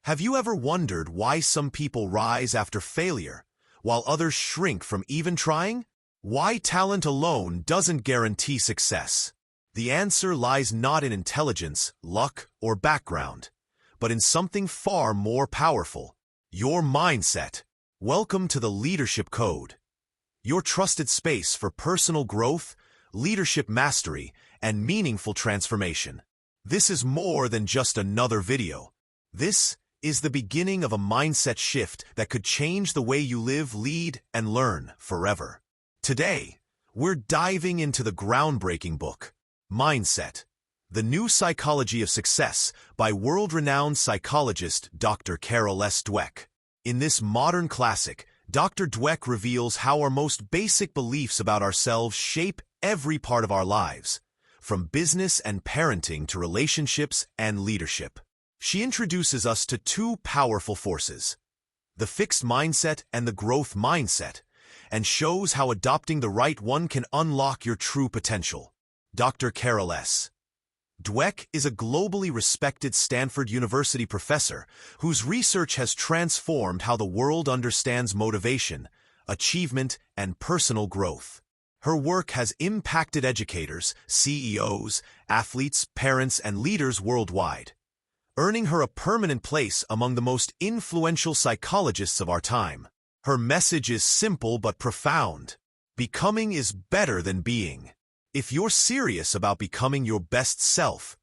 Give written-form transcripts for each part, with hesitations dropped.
Have you ever wondered why some people rise after failure, while others shrink from even trying? Why talent alone doesn't guarantee success? The answer lies not in intelligence, luck, or background, but in something far more powerful: your mindset. Welcome to the Leadership Code, your trusted space for personal growth, leadership mastery, and meaningful transformation. This is more than just another video. This is the beginning of a mindset shift that could change the way you live, lead, and learn forever. Today, we're diving into the groundbreaking book, Mindset: The New Psychology of Success by world-renowned psychologist Dr. Carol S. Dweck. In this modern classic, Dr. Dweck reveals how our most basic beliefs about ourselves shape every part of our lives, from business and parenting to relationships and leadership. She introduces us to two powerful forces, the fixed mindset and the growth mindset, and shows how adopting the right one can unlock your true potential. Dr. Carol S. Dweck is a globally respected Stanford University professor whose research has transformed how the world understands motivation, achievement, and personal growth. Her work has impacted educators, CEOs, athletes, parents, and leaders worldwide, earning her a permanent place among the most influential psychologists of our time. Her message is simple but profound: becoming is better than being. If you're serious about becoming your best self,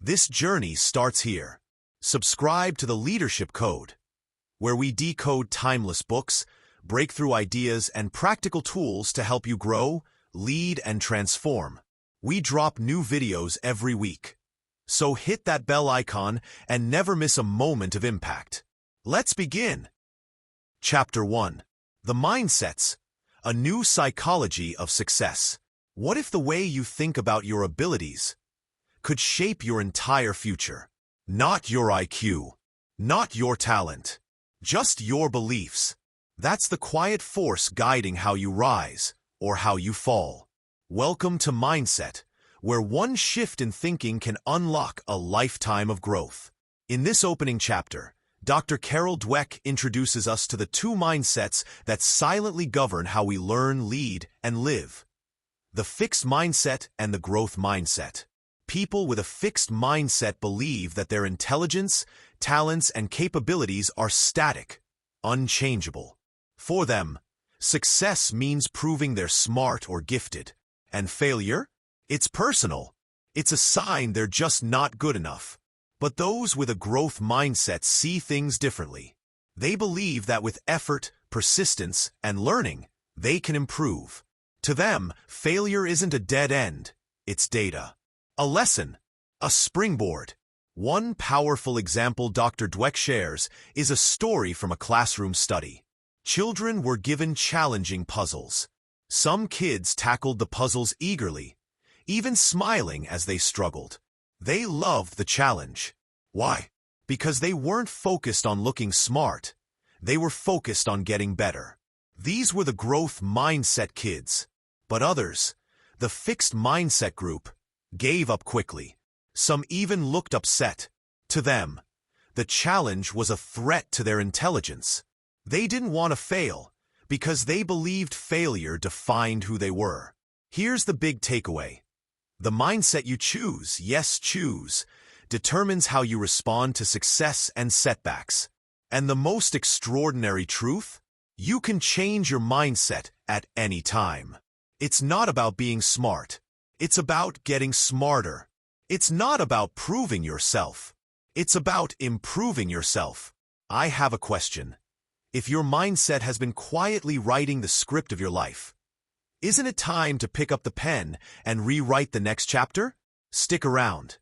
this journey starts here. Subscribe to the Leadership Code, where we decode timeless books, breakthrough ideas, and practical tools to help you grow, lead, and transform. We drop new videos every week, so hit that bell icon and never miss a moment of impact. Let's begin. Chapter 1. The Mindsets: A New Psychology of Success. What if the way you think about your abilities could shape your entire future? Not your IQ, not your talent, just your beliefs. That's the quiet force guiding how you rise or how you fall. Welcome to Mindset, where one shift in thinking can unlock a lifetime of growth. In this opening chapter, Dr. Carol Dweck introduces us to the two mindsets that silently govern how we learn, lead, and live: the fixed mindset and the growth mindset. People with a fixed mindset believe that their intelligence, talents, and capabilities are static, unchangeable. For them, success means proving they're smart or gifted, and failure? It's personal. It's a sign they're just not good enough. But those with a growth mindset see things differently. They believe that with effort, persistence, and learning, they can improve. To them, failure isn't a dead end, it's data, a lesson, a springboard. One powerful example Dr. Dweck shares is a story from a classroom study. Children were given challenging puzzles. Some kids tackled the puzzles eagerly, even smiling as they struggled. They loved the challenge. Why? Because they weren't focused on looking smart. They were focused on getting better. These were the growth mindset kids. But others, the fixed mindset group, gave up quickly. Some even looked upset. To them, the challenge was a threat to their intelligence. They didn't want to fail because they believed failure defined who they were. Here's the big takeaway: the mindset you choose, yes, choose, determines how you respond to success and setbacks. And the most extraordinary truth? You can change your mindset at any time. It's not about being smart. It's about getting smarter. It's not about proving yourself. It's about improving yourself. I have a question. If your mindset has been quietly writing the script of your life, isn't it time to pick up the pen and rewrite the next chapter? Stick around,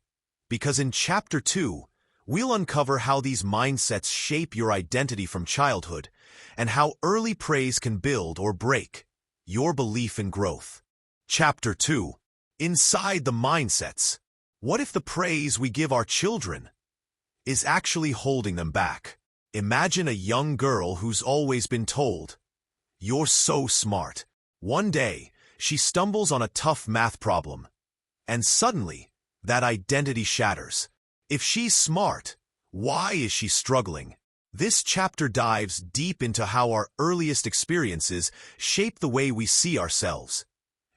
because in Chapter 2, we'll uncover how these mindsets shape your identity from childhood and how early praise can build or break your belief in growth. Chapter 2. Inside the Mindsets. What if the praise we give our children is actually holding them back? Imagine a young girl who's always been told, "You're so smart." One day, she stumbles on a tough math problem, and suddenly, that identity shatters. If she's smart, Why is she struggling? This chapter dives deep into how our earliest experiences shape the way we see ourselves,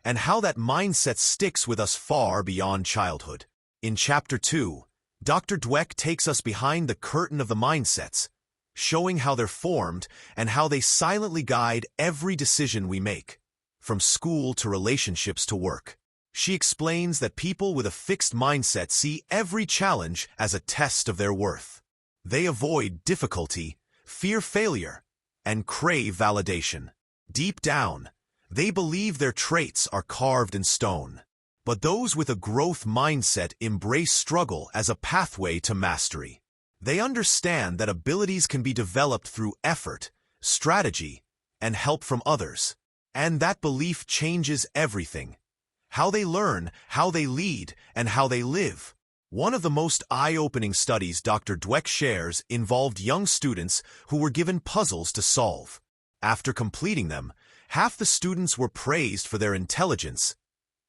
and how that mindset sticks with us far beyond childhood. In Chapter 2, Dr. Dweck takes us behind the curtain of the mindsets, showing how they're formed and how they silently guide every decision we make, from school to relationships to work. She explains that people with a fixed mindset see every challenge as a test of their worth. They avoid difficulty, fear failure, and crave validation. Deep down, they believe their traits are carved in stone. But those with a growth mindset embrace struggle as a pathway to mastery. They understand that abilities can be developed through effort, strategy, and help from others. And that belief changes everything: how they learn, how they lead, and how they live. One of the most eye-opening studies Dr. Dweck shares involved young students who were given puzzles to solve. After completing them, half the students were praised for their intelligence.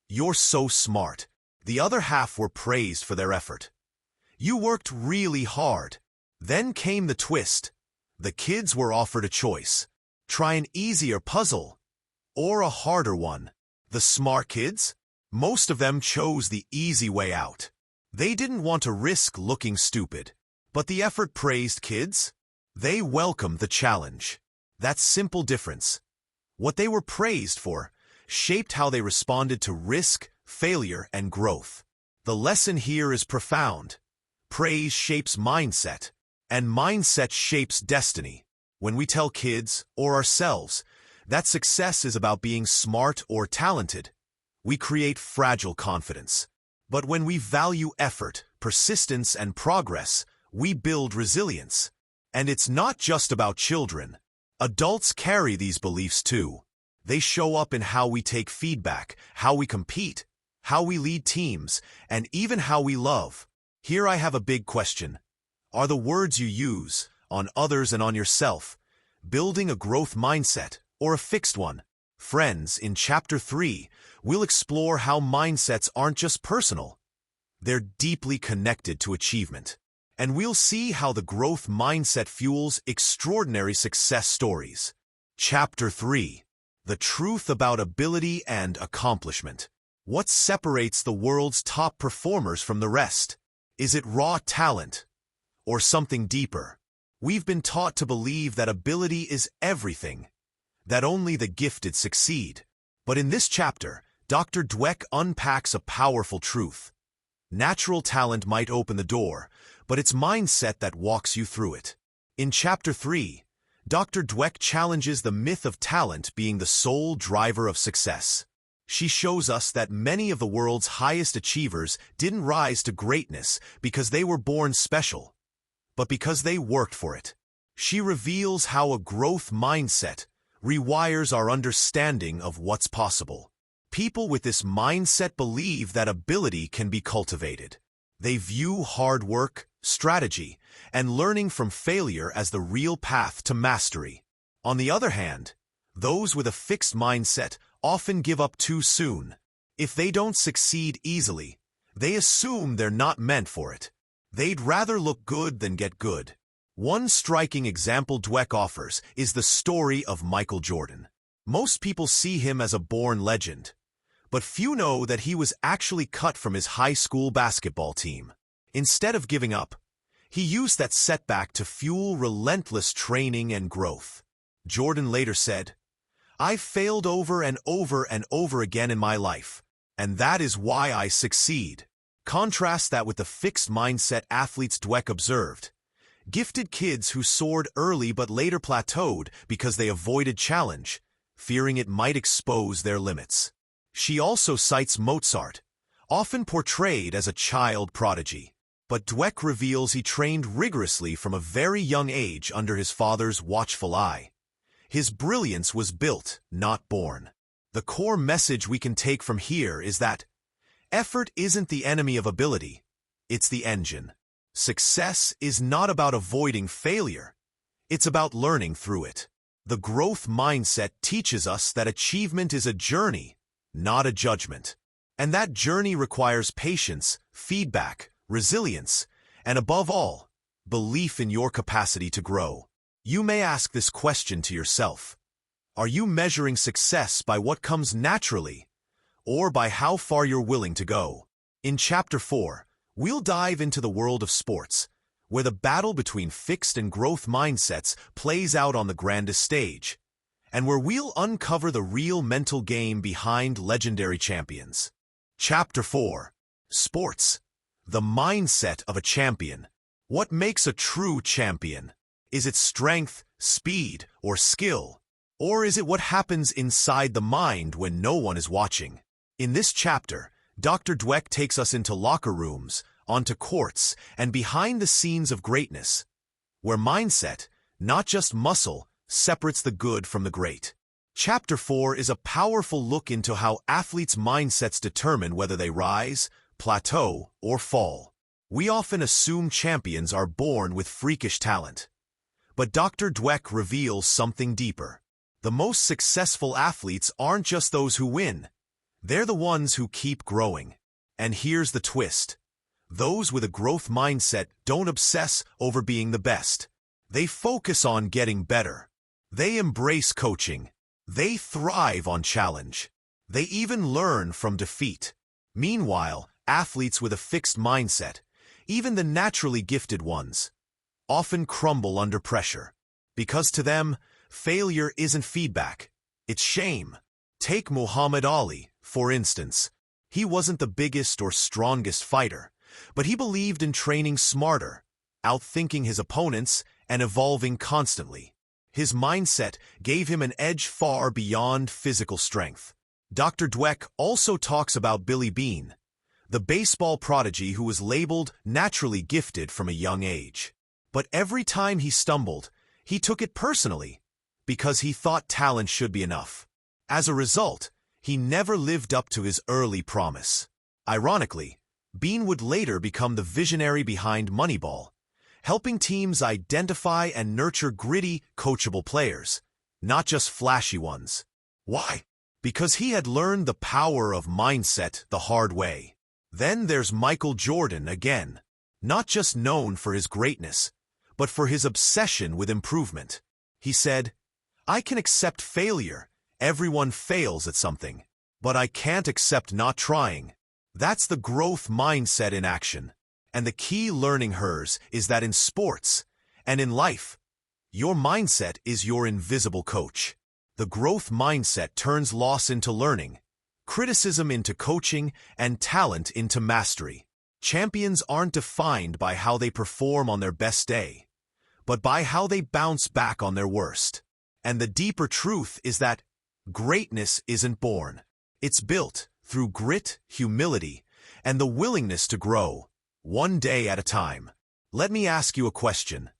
"You're so smart." The other half were praised for their effort. "You worked really hard." Then came the twist. The kids were offered a choice: try an easier puzzle or a harder one. The smart kids? Most of them chose the easy way out. They didn't want to risk looking stupid. But the effort-praised kids? They welcomed the challenge. That simple difference, what they were praised for, shaped how they responded to risk, failure, and growth. The lesson here is profound. Praise shapes mindset, and mindset shapes destiny. When we tell kids, or ourselves, that success is about being smart or talented, we create fragile confidence. But when we value effort, persistence, and progress, we build resilience. And it's not just about children. Adults carry these beliefs too. They show up in how we take feedback, how we compete, how we lead teams, and even how we love. Here I have a big question. Are the words you use, on others and on yourself, building a growth mindset or a fixed one? Friends, in Chapter 3, we'll explore how mindsets aren't just personal. They're deeply connected to achievement. And we'll see how the growth mindset fuels extraordinary success stories. Chapter 3. The truth about ability and accomplishment. What separates the world's top performers from the rest? Is it raw talent, or something deeper? We've been taught to believe that ability is everything, that only the gifted succeed. But in this chapter, Dr. Dweck unpacks a powerful truth. Natural talent might open the door, but it's mindset that walks you through it. In Chapter 3, Dr. Dweck challenges the myth of talent being the sole driver of success. She shows us that many of the world's highest achievers didn't rise to greatness because they were born special, but because they worked for it. She reveals how a growth mindset rewires our understanding of what's possible. People with this mindset believe that ability can be cultivated. They view hard work, strategy, and learning from failure as the real path to mastery. On the other hand, those with a fixed mindset often give up too soon. If they don't succeed easily, they assume they're not meant for it. They'd rather look good than get good. One striking example Dweck offers is the story of Michael Jordan. Most people see him as a born legend, but few know that he was actually cut from his high school basketball team. Instead of giving up, he used that setback to fuel relentless training and growth. Jordan later said, "I've failed over and over and over again in my life, and that is why I succeed." Contrast that with the fixed mindset athletes Dweck observed. Gifted kids who soared early but later plateaued because they avoided challenge, fearing it might expose their limits. She also cites Mozart, often portrayed as a child prodigy. But Dweck reveals he trained rigorously from a very young age under his father's watchful eye. His brilliance was built, not born. The core message we can take from here is that effort isn't the enemy of ability, it's the engine. Success is not about avoiding failure, it's about learning through it. The growth mindset teaches us that achievement is a journey, not a judgment. And that journey requires patience, feedback, resilience, and above all, belief in your capacity to grow. You may ask this question to yourself. Are you measuring success by what comes naturally, or by how far you're willing to go? In Chapter 4, we'll dive into the world of sports, where the battle between fixed and growth mindsets plays out on the grandest stage, and where we'll uncover the real mental game behind legendary champions. Chapter 4. Sports. The mindset of a champion. What makes a true champion? Is it strength, speed, or skill? Or is it what happens inside the mind when no one is watching? In this chapter, Dr. Dweck takes us into locker rooms, onto courts, and behind the scenes of greatness, where mindset, not just muscle, separates the good from the great. Chapter 4 is a powerful look into how athletes' mindsets determine whether they rise, plateau, or fall. We often assume champions are born with freakish talent. But Dr. Dweck reveals something deeper. The most successful athletes aren't just those who win. They're the ones who keep growing. And here's the twist. Those with a growth mindset don't obsess over being the best. They focus on getting better. They embrace coaching. They thrive on challenge. They even learn from defeat. Meanwhile, athletes with a fixed mindset, even the naturally gifted ones, often crumble under pressure. Because to them, failure isn't feedback, it's shame. Take Muhammad Ali, for instance. He wasn't the biggest or strongest fighter, but he believed in training smarter, outthinking his opponents, and evolving constantly. His mindset gave him an edge far beyond physical strength. Dr. Dweck also talks about Billy Beane, the baseball prodigy who was labeled naturally gifted from a young age. But every time he stumbled, he took it personally, because he thought talent should be enough. As a result, he never lived up to his early promise. Ironically, Beane would later become the visionary behind Moneyball, helping teams identify and nurture gritty, coachable players, not just flashy ones. Why? Because he had learned the power of mindset the hard way. Then there's Michael Jordan again, not just known for his greatness, but for his obsession with improvement. He said, "I can accept failure. Everyone fails at something. But I can't accept not trying." That's the growth mindset in action. And the key learning hers is that in sports and in life, your mindset is your invisible coach. The growth mindset turns loss into learning, criticism into coaching, and talent into mastery. Champions aren't defined by how they perform on their best day, but by how they bounce back on their worst. And the deeper truth is that greatness isn't born. It's built through grit, humility, and the willingness to grow, one day at a time. Let me ask you a question.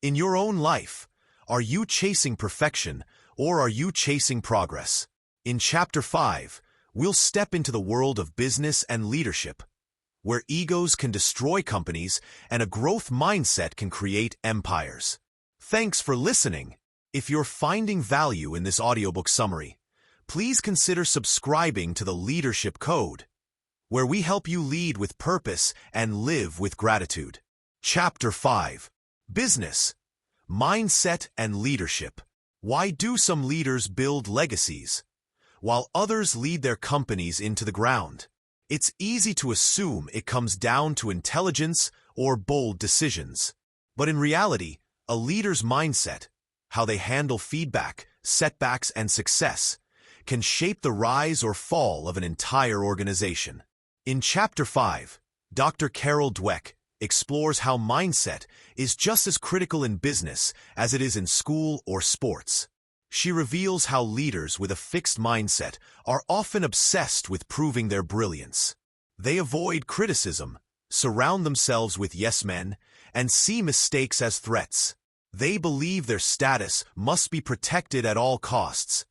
In your own life, are you chasing perfection or are you chasing progress? In Chapter 5, we'll step into the world of business and leadership, where egos can destroy companies and a growth mindset can create empires. Thanks for listening. If you're finding value in this audiobook summary, please consider subscribing to the Leadership Code, where we help you lead with purpose and live with gratitude. Chapter 5. Business, Mindset and Leadership. Why do some leaders build legacies, while others lead their companies into the ground? It's easy to assume it comes down to intelligence or bold decisions. But in reality, a leader's mindset, how they handle feedback, setbacks, and success, can shape the rise or fall of an entire organization. In Chapter 5, Dr. Carol Dweck explores how mindset is just as critical in business as it is in school or sports. She reveals how leaders with a fixed mindset are often obsessed with proving their brilliance. They avoid criticism, surround themselves with yes men, and see mistakes as threats. They believe their status must be protected at all costs,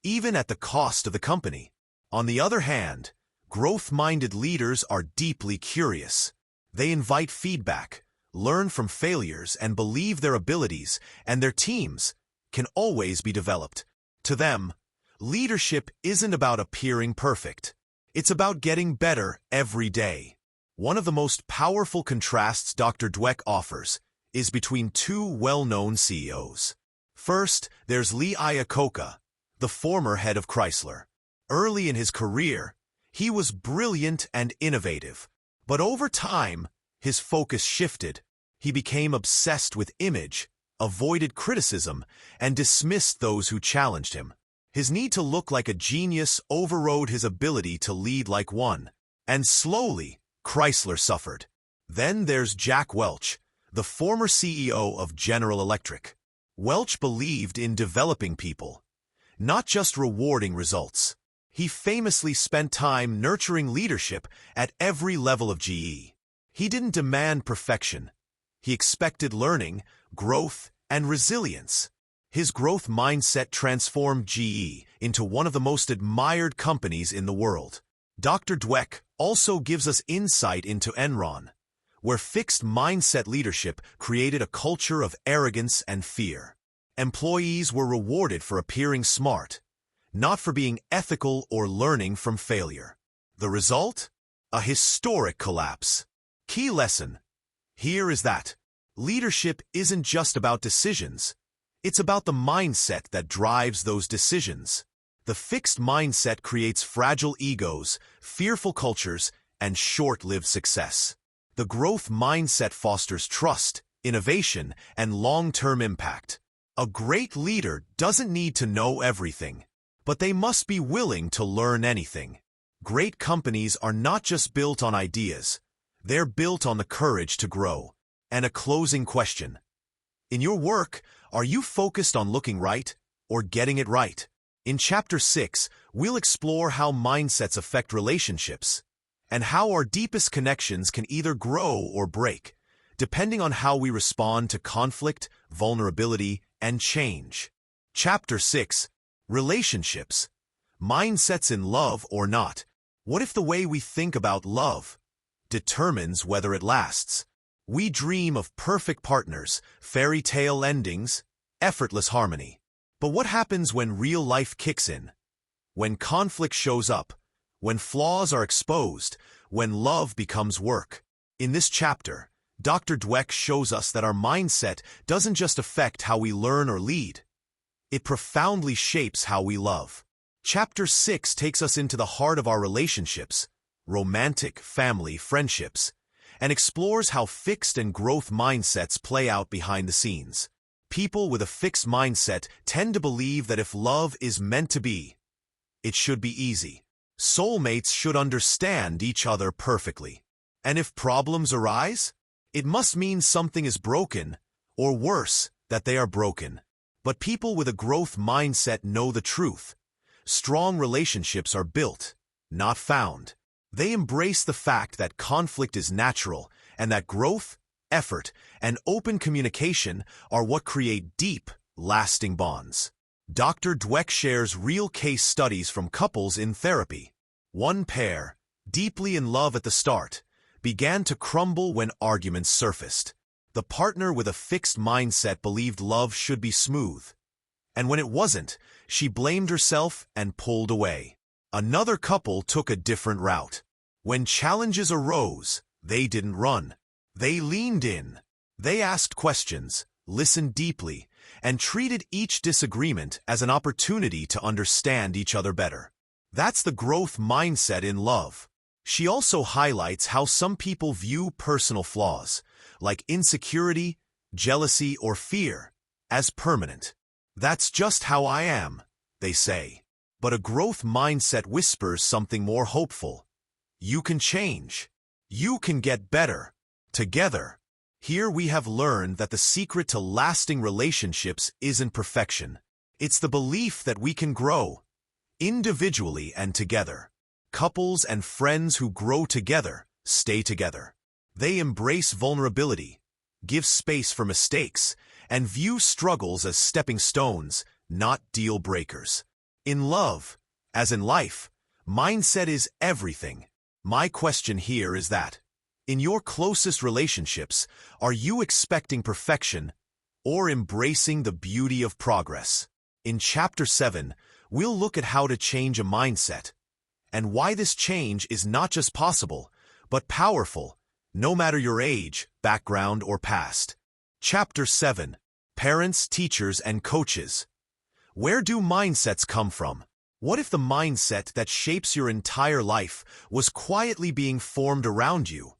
even at the cost of the company. On the other hand, growth-minded leaders are deeply curious. They invite feedback, learn from failures, and believe their abilities and their teams can always be developed. To them, leadership isn't about appearing perfect. It's about getting better every day. One of the most powerful contrasts Dr. Dweck offers is between two well-known CEOs. First, there's Lee Iacocca, the former head of Chrysler. Early in his career, he was brilliant and innovative. But over time, his focus shifted. He became obsessed with image, avoided criticism, and dismissed those who challenged him. His need to look like a genius overrode his ability to lead like one. And slowly, Chrysler suffered. Then there's Jack Welch, the former CEO of General Electric. Welch believed in developing people, not just rewarding results. He famously spent time nurturing leadership at every level of GE. He didn't demand perfection. He expected learning, growth, and resilience. His growth mindset transformed GE into one of the most admired companies in the world. Dr. Dweck also gives us insight into Enron, where fixed mindset leadership created a culture of arrogance and fear. Employees were rewarded for appearing smart, not for being ethical or learning from failure. The result? A historic collapse. Key lesson here is that leadership isn't just about decisions. It's about the mindset that drives those decisions. The fixed mindset creates fragile egos, fearful cultures, and short-lived success. The growth mindset fosters trust, innovation, and long-term impact. A great leader doesn't need to know everything, but they must be willing to learn anything. Great companies are not just built on ideas. They're built on the courage to grow. And a closing question. In your work, are you focused on looking right or getting it right? In Chapter 6, we'll explore how mindsets affect relationships and how our deepest connections can either grow or break, depending on how we respond to conflict, vulnerability, and change. Chapter 6, Relationships. Mindsets in love or not. What if the way we think about love determines whether it lasts? We dream of perfect partners, fairy tale endings, effortless harmony. But what happens when real life kicks in? When conflict shows up? When flaws are exposed? When love becomes work? In this chapter, Dr. Dweck shows us that our mindset doesn't just affect how we learn or lead. It profoundly shapes how we love. Chapter 6 takes us into the heart of our relationships, romantic, family, friendships, and explores how fixed and growth mindsets play out behind the scenes. People with a fixed mindset tend to believe that if love is meant to be, it should be easy. Soulmates should understand each other perfectly. And if problems arise, it must mean something is broken, or worse, that they are broken. But people with a growth mindset know the truth. Strong relationships are built, not found. They embrace the fact that conflict is natural and that growth, effort, and open communication are what create deep, lasting bonds. Dr. Dweck shares real case studies from couples in therapy. One pair, deeply in love at the start, began to crumble when arguments surfaced. The partner with a fixed mindset believed love should be smooth. And when it wasn't, she blamed herself and pulled away. Another couple took a different route. When challenges arose, they didn't run. They leaned in. They asked questions, listened deeply, and treated each disagreement as an opportunity to understand each other better. That's the growth mindset in love. She also highlights how some people view personal flaws, like insecurity, jealousy, or fear, as permanent. That's just how I am, they say. But a growth mindset whispers something more hopeful. You can change. You can get better. Together. Here we have learned that the secret to lasting relationships isn't perfection. It's the belief that we can grow, individually and together. Couples and friends who grow together stay together. They embrace vulnerability, give space for mistakes, and view struggles as stepping stones, not deal breakers. In love, as in life, mindset is everything. My question here is that, in your closest relationships, are you expecting perfection or embracing the beauty of progress? In Chapter 7, we'll look at how to change a mindset and why this change is not just possible, but powerful, no matter your age, background, or past. Chapter 7. Parents, Teachers, and Coaches. Where do mindsets come from? What if the mindset that shapes your entire life was quietly being formed around you?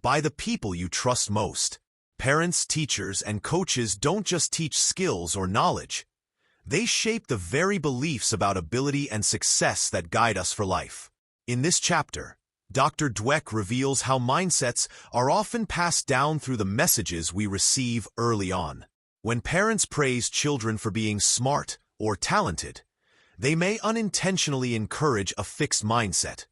By the people you trust most. Parents, teachers, and coaches don't just teach skills or knowledge. They shape the very beliefs about ability and success that guide us for life. In this chapter, Dr. Dweck reveals how mindsets are often passed down through the messages we receive early on. When parents praise children for being smart or talented, they may unintentionally encourage a fixed mindset,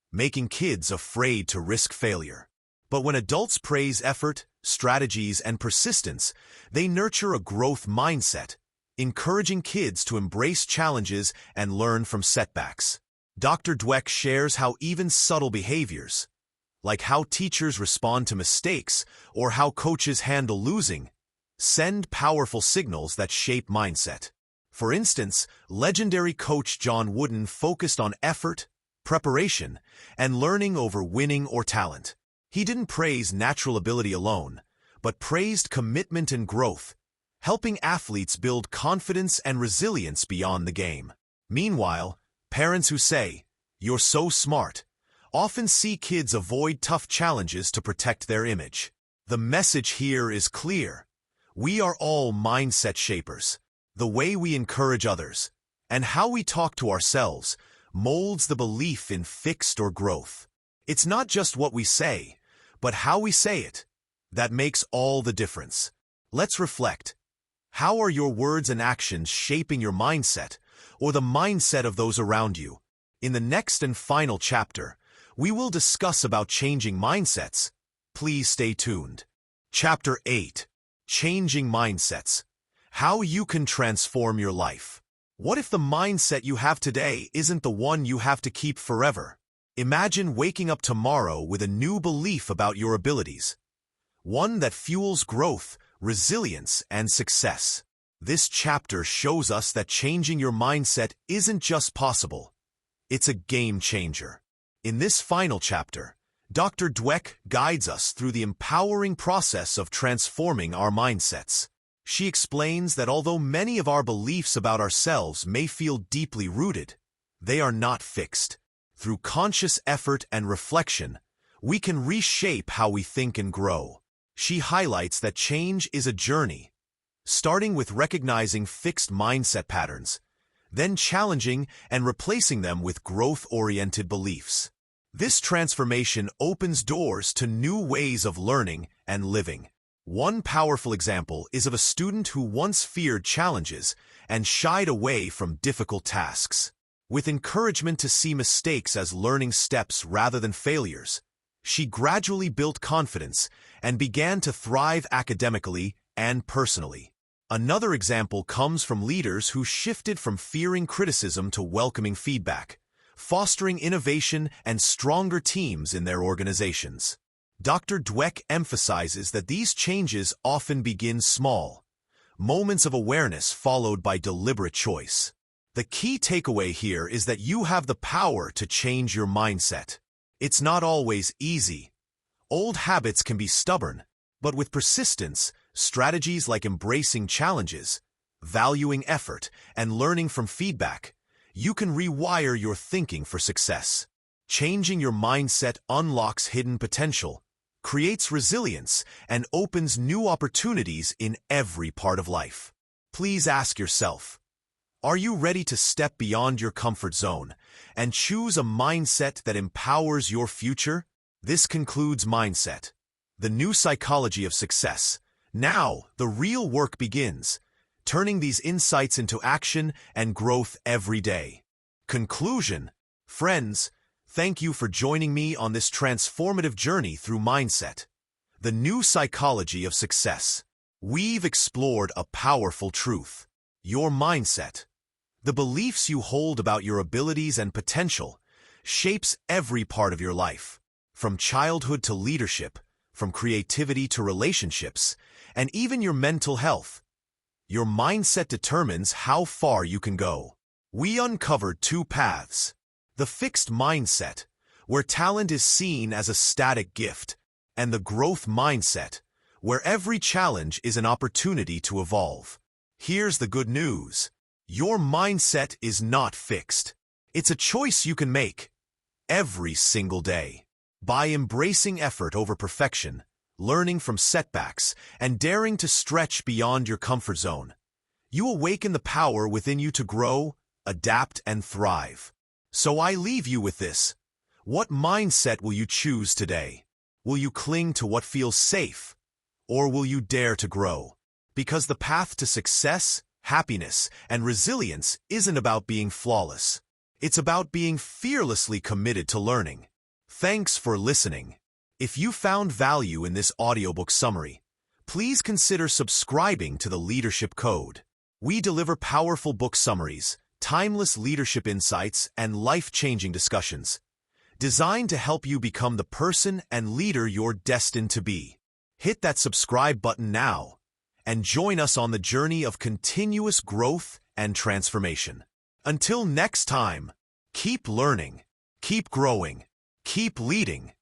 making kids afraid to risk failure. But when adults praise effort, strategies, and persistence, they nurture a growth mindset, encouraging kids to embrace challenges and learn from setbacks. Dr. Dweck shares how even subtle behaviors, like how teachers respond to mistakes or how coaches handle losing, send powerful signals that shape mindset. For instance, legendary coach John Wooden focused on effort, preparation, and learning over winning or talent. He didn't praise natural ability alone, but praised commitment and growth, helping athletes build confidence and resilience beyond the game. Meanwhile, parents who say, "You're so smart," often see kids avoid tough challenges to protect their image. The message here is clear. We are all mindset shapers. The way we encourage others, and how we talk to ourselves, molds the belief in fixed or growth. It's not just what we say, but how we say it, that makes all the difference. Let's reflect. How are your words and actions shaping your mindset, or the mindset of those around you? In the next and final chapter, we will discuss about changing mindsets. Please stay tuned. Chapter 8. Changing Mindsets. How you can transform your life. What if the mindset you have today isn't the one you have to keep forever? Imagine waking up tomorrow with a new belief about your abilities, one that fuels growth, resilience, and success. This chapter shows us that changing your mindset isn't just possible, it's a game changer. In this final chapter, Dr. Dweck guides us through the empowering process of transforming our mindsets. She explains that although many of our beliefs about ourselves may feel deeply rooted, they are not fixed. Through conscious effort and reflection, we can reshape how we think and grow. She highlights that change is a journey, starting with recognizing fixed mindset patterns, then challenging and replacing them with growth-oriented beliefs. This transformation opens doors to new ways of learning and living. One powerful example is of a student who once feared challenges and shied away from difficult tasks. With encouragement to see mistakes as learning steps rather than failures, she gradually built confidence and began to thrive academically and personally. Another example comes from leaders who shifted from fearing criticism to welcoming feedback, fostering innovation and stronger teams in their organizations. Dr. Dweck emphasizes that these changes often begin small, moments of awareness followed by deliberate choice. The key takeaway here is that you have the power to change your mindset. It's not always easy. Old habits can be stubborn, but with persistence, strategies like embracing challenges, valuing effort, and learning from feedback, you can rewire your thinking for success. Changing your mindset unlocks hidden potential, creates resilience, and opens new opportunities in every part of life. Please ask yourself, are you ready to step beyond your comfort zone and choose a mindset that empowers your future? This concludes Mindset, the new psychology of success. Now, the real work begins, turning these insights into action and growth every day. Conclusion. Friends, thank you for joining me on this transformative journey through Mindset, the new psychology of success. We've explored a powerful truth. Your mindset, the beliefs you hold about your abilities and potential, shapes every part of your life. From childhood to leadership, from creativity to relationships, and even your mental health. Your mindset determines how far you can go. We uncovered two paths. The fixed mindset, where talent is seen as a static gift, and the growth mindset, where every challenge is an opportunity to evolve. Here's the good news. Your mindset is not fixed. It's a choice you can make every single day. By embracing effort over perfection, learning from setbacks, and daring to stretch beyond your comfort zone, you awaken the power within you to grow, adapt, and thrive. So I leave you with this. What mindset will you choose today? Will you cling to what feels safe? Or will you dare to grow? Because the path to success, happiness, and resilience isn't about being flawless. It's about being fearlessly committed to learning. Thanks for listening. If you found value in this audiobook summary, please consider subscribing to the Leadership Code. We deliver powerful book summaries, timeless leadership insights, and life-changing discussions, designed to help you become the person and leader you're destined to be. Hit that subscribe button now and join us on the journey of continuous growth and transformation. Until next time, keep learning, keep growing, keep leading.